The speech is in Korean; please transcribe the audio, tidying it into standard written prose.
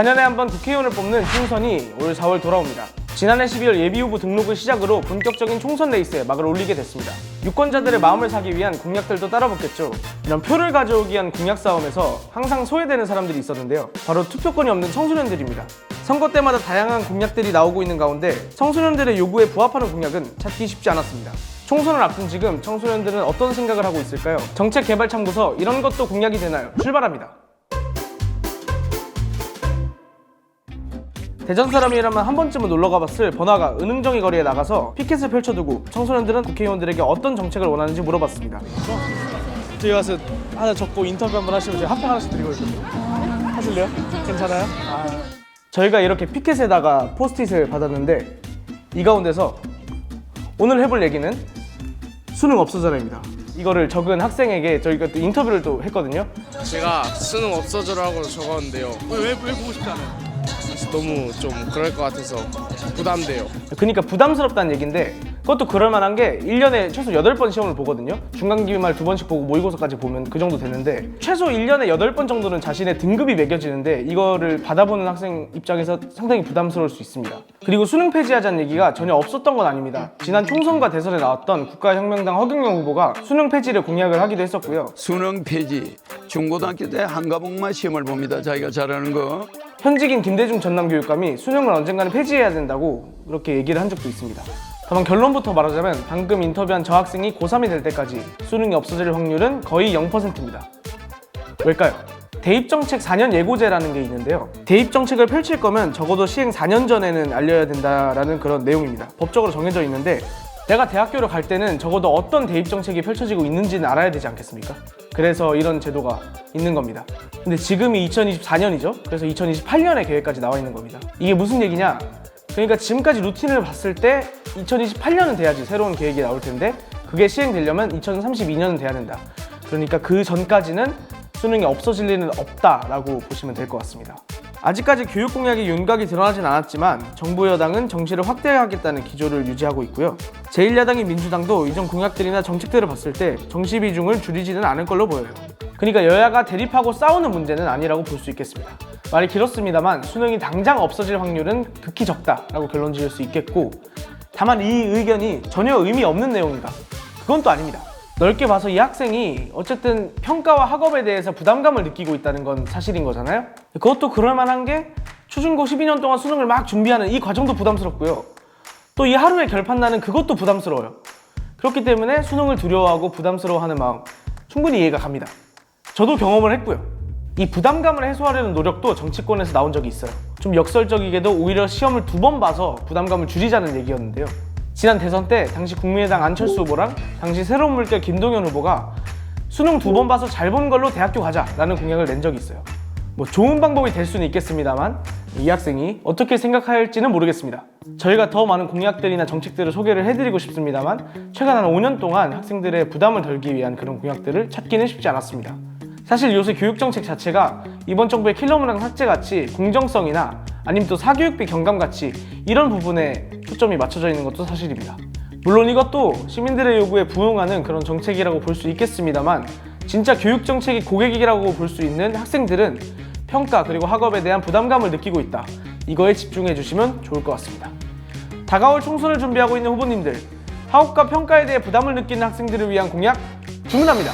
4년에 한 번 국회의원을 뽑는 총선이 올 4월 돌아옵니다. 지난해 12월 예비후보 등록을 시작으로 본격적인 총선 레이스에 막을 올리게 됐습니다. 유권자들의 마음을 사기 위한 공약들도 따라붙겠죠. 이런 표를 가져오기 위한 공약 싸움에서 항상 소외되는 사람들이 있었는데요. 바로 투표권이 없는 청소년들입니다. 선거 때마다 다양한 공약들이 나오고 있는 가운데 청소년들의 요구에 부합하는 공약은 찾기 쉽지 않았습니다. 총선을 앞둔 지금 청소년들은 어떤 생각을 하고 있을까요? 정책개발참고서 이런 것도 공약이 되나요? 출발합니다. 대전 사람이라면 한 번쯤은 놀러가봤을 번화가 은흥정이 거리에 나가서 피켓을 펼쳐두고 청소년들은 국회의원들에게 어떤 정책을 원하는지 물어봤습니다. 저희 가서 하나 적고 인터뷰 한번 하시면 제가 핫팩 하나씩 드리고 있거든요. 하실래요? 괜찮아요? 저희가 이렇게 피켓에다가 포스트잇을 받았는데 이 가운데서 오늘 해볼 얘기는 수능 없어져라입니다. 이거를 적은 학생에게 저희가 또 인터뷰를 또 했거든요. 제가 수능 없어져라고 적었는데요. 왜 보고 싶지 않아요? 너무 좀 그럴 것 같아서 부담돼요. 그러니까 부담스럽다는 얘기인데 그것도 그럴만한 게 1년에 최소 8번 시험을 보거든요. 중간기말 2번씩 보고 모의고사까지 보면 그 정도 되는데 최소 1년에 8번 정도는 자신의 등급이 매겨지는데 이거를 받아보는 학생 입장에서 상당히 부담스러울 수 있습니다. 그리고 수능 폐지하자는 얘기가 전혀 없었던 건 아닙니다. 지난 총선과 대선에 나왔던 국가혁명당 허경영 후보가 수능 폐지를 공약을 하기도 했었고요. 수능 폐지, 중고등학교 때 한 과목만 시험을 봅니다. 자기가 잘하는 거. 현직인 김대중 전남교육감이 수능을 언젠가는 폐지해야 된다고 그렇게 얘기를 한 적도 있습니다. 다만 결론부터 말하자면 방금 인터뷰한 저 학생이 고3이 될 때까지 수능이 없어질 확률은 거의 0%입니다. 왜일까요? 대입정책 4년 예고제라는 게 있는데요. 대입정책을 펼칠 거면 적어도 시행 4년 전에는 알려야 된다라는 그런 내용입니다. 법적으로 정해져 있는데 내가 대학교를 갈 때는 적어도 어떤 대입정책이 펼쳐지고 있는지는 알아야 되지 않겠습니까? 그래서 이런 제도가 있는 겁니다. 근데 지금이 2024년이죠. 그래서 2028년에 계획까지 나와 있는 겁니다. 이게 무슨 얘기냐? 그러니까 지금까지 루틴을 봤을 때 2028년은 돼야지 새로운 계획이 나올 텐데 그게 시행되려면 2032년은 돼야 된다. 그러니까 그 전까지는 수능이 없어질 일은 없다라고 보시면 될 것 같습니다. 아직까지 교육 공약의 윤곽이 드러나진 않았지만 정부 여당은 정시를 확대하겠다는 기조를 유지하고 있고요. 제1야당인 민주당도 이전 공약들이나 정책들을 봤을 때 정시 비중을 줄이지는 않을 걸로 보여요. 그러니까 여야가 대립하고 싸우는 문제는 아니라고 볼 수 있겠습니다. 말이 길었습니다만 수능이 당장 없어질 확률은 극히 적다라고 결론 지을 수 있겠고 다만 이 의견이 전혀 의미 없는 내용이다. 그건 또 아닙니다. 넓게 봐서 이 학생이 어쨌든 평가와 학업에 대해서 부담감을 느끼고 있다는 건 사실인 거잖아요. 그것도 그럴만한 게 초중고 12년 동안 수능을 막 준비하는 이 과정도 부담스럽고요. 또 이 하루의 결판나는 그것도 부담스러워요. 그렇기 때문에 수능을 두려워하고 부담스러워하는 마음 충분히 이해가 갑니다. 저도 경험을 했고요. 이 부담감을 해소하려는 노력도 정치권에서 나온 적이 있어요. 좀 역설적이게도 오히려 시험을 2번 봐서 부담감을 줄이자는 얘기였는데요. 지난 대선 때 당시 국민의당 안철수 후보랑 당시 새로운 물결 김동연 후보가 수능 2번 봐서 잘 본 걸로 대학교 가자라는 공약을 낸 적이 있어요. 뭐 좋은 방법이 될 수는 있겠습니다만 이 학생이 어떻게 생각할지는 모르겠습니다. 저희가 더 많은 공약들이나 정책들을 소개를 해드리고 싶습니다만 최근 한 5년 동안 학생들의 부담을 덜기 위한 그런 공약들을 찾기는 쉽지 않았습니다. 사실 요새 교육정책 자체가 이번 정부의 킬러문항 삭제같이 공정성이나 아니면 또 사교육비 경감같이 이런 부분에 초점이 맞춰져 있는 것도 사실입니다. 물론 이것도 시민들의 요구에 부응하는 그런 정책이라고 볼 수 있겠습니다만 진짜 교육정책이 고객이라고 볼 수 있는 학생들은 평가 그리고 학업에 대한 부담감을 느끼고 있다. 이거에 집중해 주시면 좋을 것 같습니다. 다가올 총선을 준비하고 있는 후보님들, 학업과 평가에 대해 부담을 느끼는 학생들을 위한 공약 주문합니다.